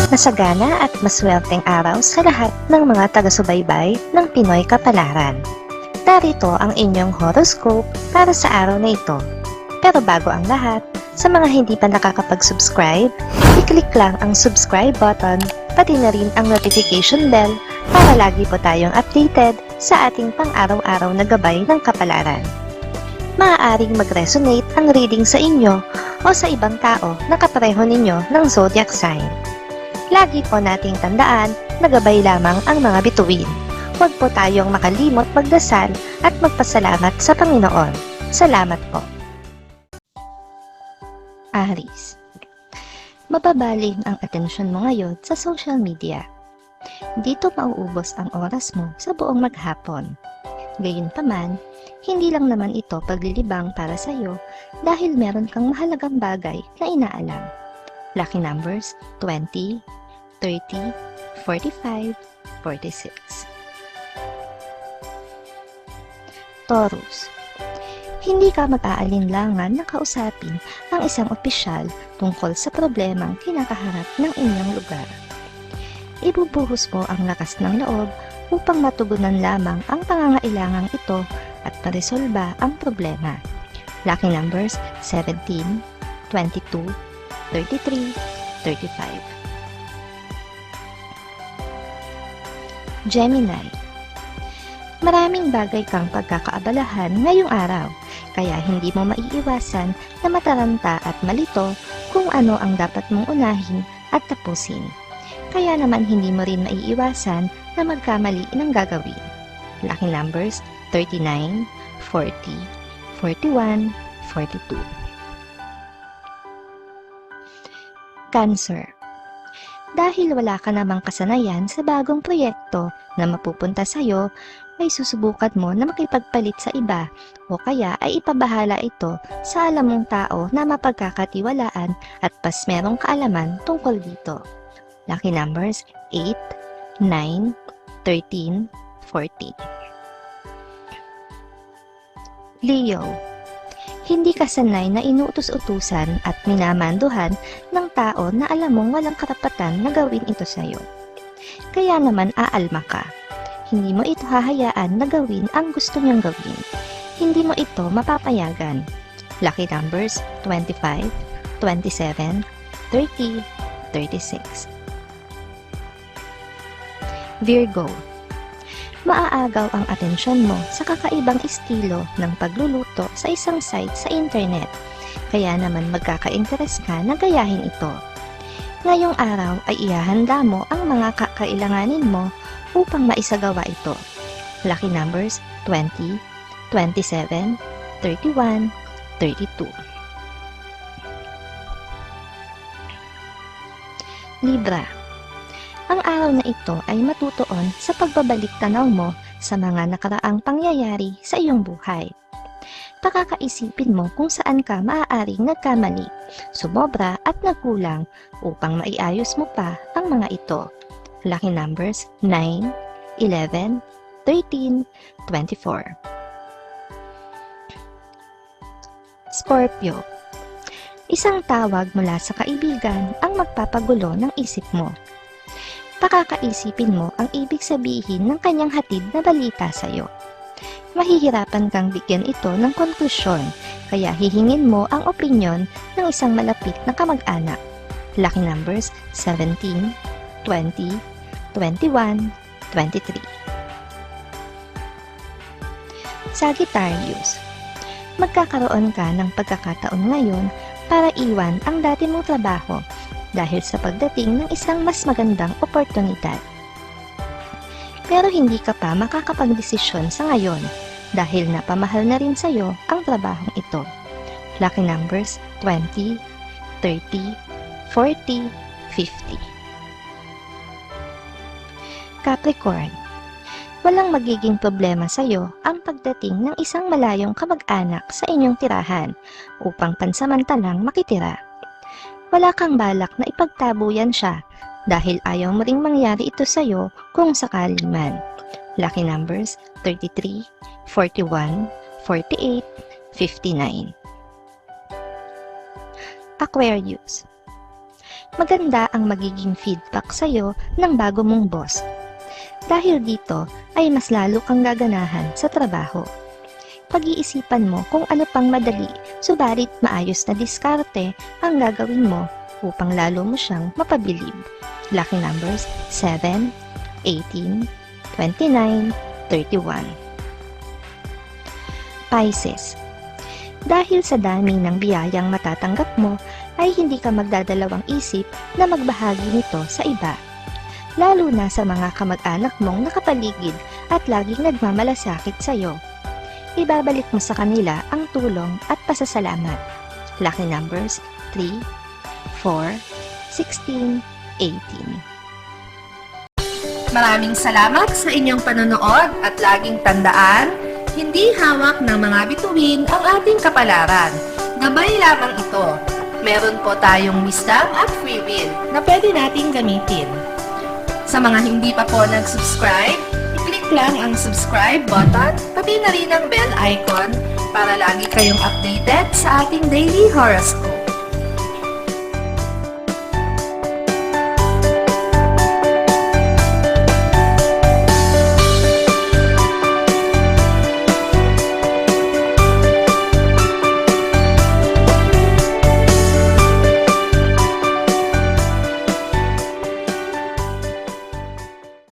Masagana at maswerteng araw sa lahat ng mga taga-subaybay ng Pinoy Kapalaran. Narito ang inyong horoscope para sa araw na ito. Pero bago ang lahat, sa mga hindi pa nakakapag-subscribe, i-click lang ang subscribe button, pati na rin ang notification bell para lagi po tayong updated sa ating pang-araw-araw na gabay ng kapalaran. Maaaring mag-resonate ang reading sa inyo o sa ibang tao na kapareho ninyo ng zodiac sign. Lagi po nating tandaan na gabay lamang ang mga bituin. Huwag po tayong makalimot magdasal at magpasalamat sa Panginoon. Salamat po. Aries. Mababaling ang atensyon mo ngayon sa social media. Dito mauubos ang oras mo sa buong maghapon. Gayunpaman, hindi lang naman ito paglilibang para sa iyo dahil meron kang mahalagang bagay na inaalam. Lucky numbers 20, 30, 45, 46. Taurus. Hindi ka mag-aalinlangan na kausapin ang isang opisyal tungkol sa problemang kinakaharap ng inyong lugar. Ibubuhos mo ang lakas ng loob upang matugunan lamang ang pangangailangang ito at maresolba ang problema. Lucky numbers 17, 22, 33, 35. Gemini. Maraming bagay kang pagkakaabalahan ngayong araw, kaya hindi mo maiiwasan na mataranta at malito kung ano ang dapat mong unahin at tapusin. Kaya naman hindi mo rin maiiwasan na magkamali ng gagawin. Lucky numbers 39, 40, 41, 42. Cancer. Dahil wala ka namang kasanayan sa bagong proyekto na mapupunta sa'yo, ay susubukan mo na makipagpalit sa iba o kaya ay ipabahala ito sa alam mong tao na mapagkakatiwalaan at pas merong kaalaman tungkol dito. Lucky numbers 8, 9, 13, 14. Leo. Hindi ka sanay na inuutos-utusan at minamanduhan ng tao na alam mong walang karapatan na gawin ito sa'yo. Kaya naman aalma ka. Hindi mo ito hahayaan na gawin ang gusto niyang gawin. Hindi mo ito mapapayagan. Lucky numbers 25, 27, 30, 36. Virgo. Maaagaw ang atensyon mo sa kakaibang estilo ng pagluluto sa isang site sa internet. Kaya naman magkaka-interes ka na gayahin ito. Ngayong araw ay ihahanda mo ang mga kakailanganin mo upang maisagawa ito. Lucky numbers 20, 27, 31, 32. Libra. Ang araw na ito ay matutuon sa pagbabalik tanaw mo sa mga nakaraang pangyayari sa iyong buhay. Pakakaisipin mo kung saan ka maaaring nagkamali, sumobra at nagkulang upang maiayos mo pa ang mga ito. Lucky numbers 9, 11, 13, 24. Scorpio. Isang tawag mula sa kaibigan ang magpapagulo ng isip mo. Pakakaisipin mo ang ibig sabihin ng kanyang hatid na balita sa iyo. Mahihirapan kang bigyan ito ng konklusyon, kaya hihingin mo ang opinyon ng isang malapit na kamag-anak. Lucky numbers 17, 20, 21, 23. Sagittarius. Magkakaroon ka ng pagkakataon ngayon para iwan ang dati mong trabaho dahil sa pagdating ng isang mas magandang oportunidad. Pero hindi ka pa makakapagdesisyon sa ngayon dahil napamahal na rin sa iyo ang trabahong ito. Lucky numbers 20, 30, 40, 50. Capricorn. Walang magiging problema sa iyo ang pagdating ng isang malayong kamag-anak sa inyong tirahan upang pansamantalang makitira. Wala kang balak na ipagtabuyan siya dahil ayaw mo ring mangyari ito sa iyo kung sakali man. Lucky numbers 33, 41, 48, 59. Aquarius. maganda ang magiging feedback sa'yo ng bago mong boss. Dahil dito ay mas lalo kang gaganahan sa trabaho. Pag-iisipan mo kung ano pang madali, subalit maayos na diskarte ang gagawin mo upang lalo mo siyang mapabilib. Lucky numbers 7, 18, 29, 31. Pisces. Dahil sa dami ng biyayang matatanggap mo, ay hindi ka magdadalawang isip na magbahagi nito sa iba. Lalo na sa mga kamag-anak mong nakapaligid at laging nagmamalasakit sa iyo. Ibabalik mo sa kanila ang tulong at pasasalamat. Lucky numbers 3, 4, 16, 18. Maraming salamat sa inyong panonood at laging tandaan, hindi hawak ng mga bituin ang ating kapalaran. Gabay lamang ito. Meron po tayong wisdom at free will na pwede nating gamitin. Sa mga hindi pa po nag-subscribe, i-click lang ang subscribe button, pati na rin ang bell icon para lagi kayong updated sa ating daily horoscope.